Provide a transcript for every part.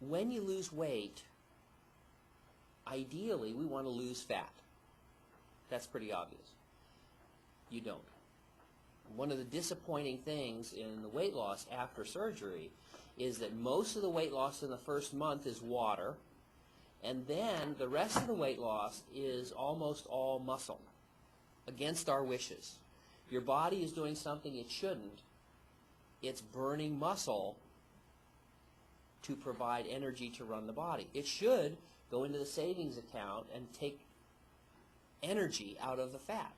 when you lose weight, ideally we want to lose fat. That's pretty obvious. You don't. One of the disappointing things in the weight loss after surgery is that most of the weight loss in the first month is water, and then the rest of the weight loss is almost all muscle, against our wishes. Your body is doing something it shouldn't. It's burning muscle to provide energy to run the body. It should go into the savings account and take energy out of the fat.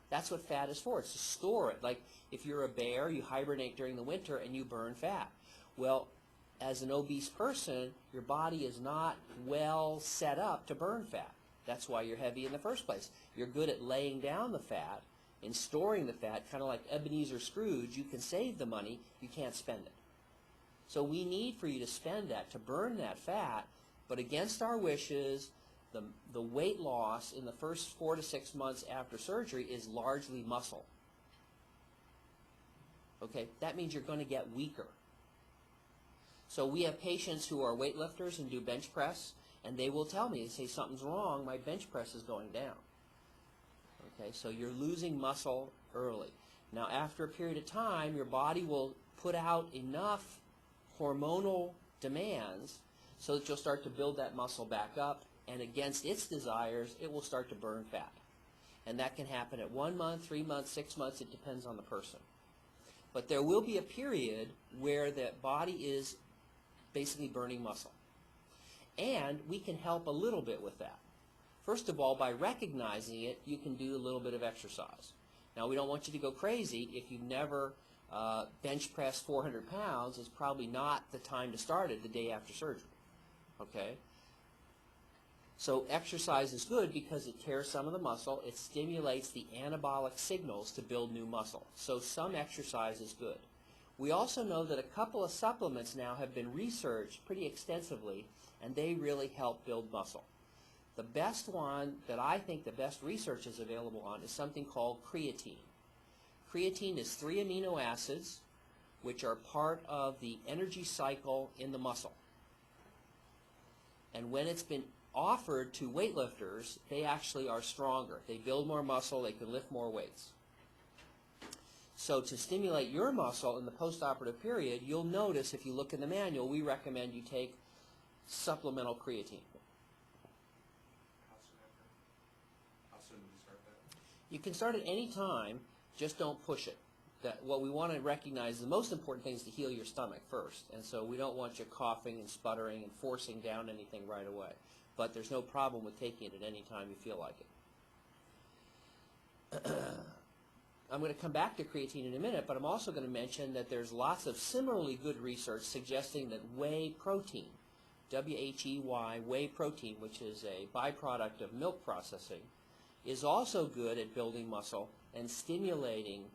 That's what fat is for. It's to store it. Like if you're a bear, you hibernate during the winter and you burn fat. Well, as an obese person, your body is not well set up to burn fat. That's why you're heavy in the first place. You're good at laying down the fat and storing the fat, kind of like Ebenezer Scrooge. You can save the money, you can't spend it. So we need for you to spend that, to burn that fat, but against our wishes, the weight loss in the first 4 to 6 months after surgery is largely muscle. Okay, that means you're going to get weaker. So we have patients who are weightlifters and do bench press, and they will tell me, they say, something's wrong, my bench press is going down. Okay, so you're losing muscle early. Now after a period of time, your body will put out enough hormonal demands so that you'll start to build that muscle back up, and against its desires, it will start to burn fat. And that can happen at 1 month, 3 months, 6 months, it depends on the person. But there will be a period where the body is basically burning muscle. And we can help a little bit with that. First of all, by recognizing it, you can do a little bit of exercise. Now, we don't want you to go crazy. If you've never bench pressed 400 pounds, it's probably not the time to start it the day after surgery. Okay? So exercise is good because it tears some of the muscle. It stimulates the anabolic signals to build new muscle. So some exercise is good. We also know that a couple of supplements now have been researched pretty extensively, and they really help build muscle. The best one that I think the best research is available on is something called creatine. Creatine is 3 amino acids, which are part of the energy cycle in the muscle. And when it's been offered to weightlifters, they actually are stronger. They build more muscle, they can lift more weights. So to stimulate your muscle in the postoperative period, you'll notice if you look in the manual, we recommend you take supplemental creatine. How soon do you start that? You can start at any time, just don't push it. What we want to recognize, the most important thing is to heal your stomach first. And so we don't want you coughing and sputtering and forcing down anything right away. But there's no problem with taking it at any time you feel like it. I'm going to come back to creatine in a minute, but I'm also going to mention that there's lots of similarly good research suggesting that whey protein, W-H-E-Y, whey protein, which is a byproduct of milk processing, is also good at building muscle and stimulating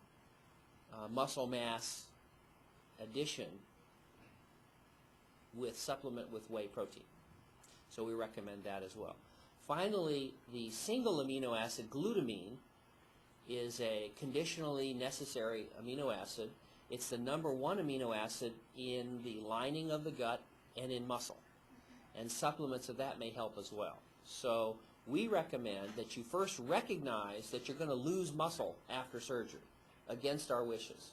muscle mass addition with supplement with whey protein. So we recommend that as well. Finally, the single amino acid glutamine is a conditionally necessary amino acid. It's the #1 amino acid in the lining of the gut and in muscle. And supplements of that may help as well. So we recommend that you first recognize that you're going to lose muscle after surgery against our wishes.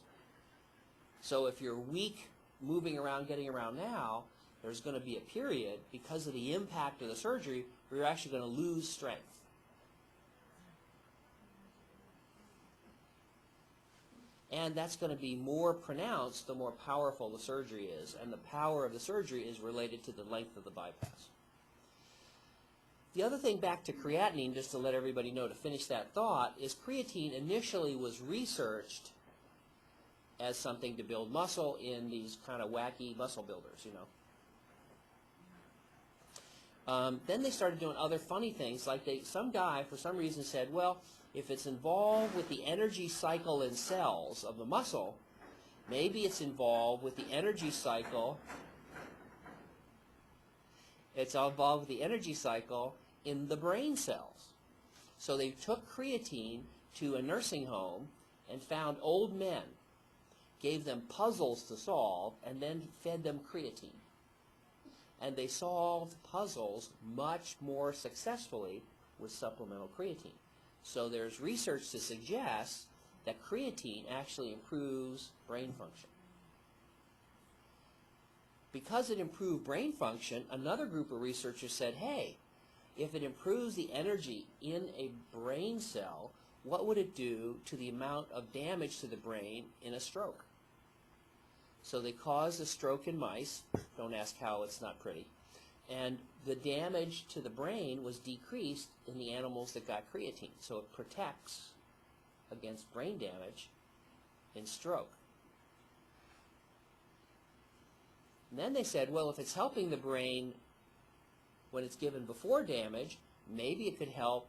So if you're weak moving around, getting around now, there's going to be a period because of the impact of the surgery where you're actually going to lose strength. And that's going to be more pronounced the more powerful the surgery is, and the power of the surgery is related to the length of the bypass. The other thing back to creatinine, just to let everybody know, to finish that thought, is creatine initially was researched as something to build muscle in these kind of wacky muscle builders, you know. Then they started doing other funny things, like some guy for some reason said, well, if it's involved with the energy cycle in cells of the muscle, maybe it's involved with the energy cycle. It's involved with the energy cycle in the brain cells. So they took creatine to a nursing home and found old men, gave them puzzles to solve, and then fed them creatine. and they solved puzzles much more successfully with supplemental creatine. So there's research to suggest that creatine actually improves brain function. Because it improved brain function, another group of researchers said, hey, if it improves the energy in a brain cell, what would it do to the amount of damage to the brain in a stroke? So they caused a stroke in mice. Don't ask how, it's not pretty. And the damage to the brain was decreased in the animals that got creatine. So it protects against brain damage in stroke. And then they said, well, if it's helping the brain when it's given before damage, maybe it could help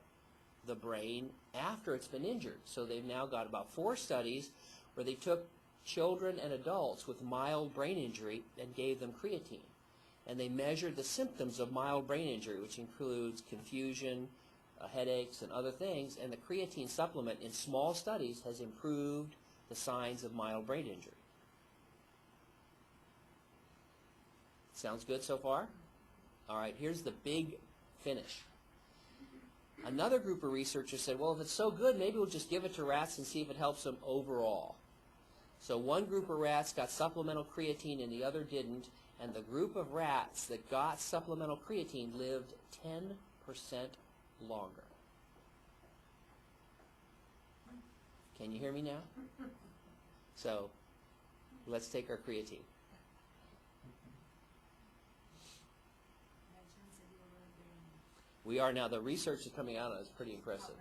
the brain after it's been injured. So they've now got about 4 studies where they took children and adults with mild brain injury and gave them creatine. And they measured the symptoms of mild brain injury, which includes confusion, headaches, and other things. And the creatine supplement in small studies has improved the signs of mild brain injury. Sounds good so far? All right, here's the big finish. Another group of researchers said, well, if it's so good, maybe we'll just give it to rats and see if it helps them overall. So one group of rats got supplemental creatine and the other didn't, and the group of rats that got supplemental creatine lived 10% longer. Can you hear me now? So let's take our creatine. We are now. The research is coming out on it. It's pretty impressive.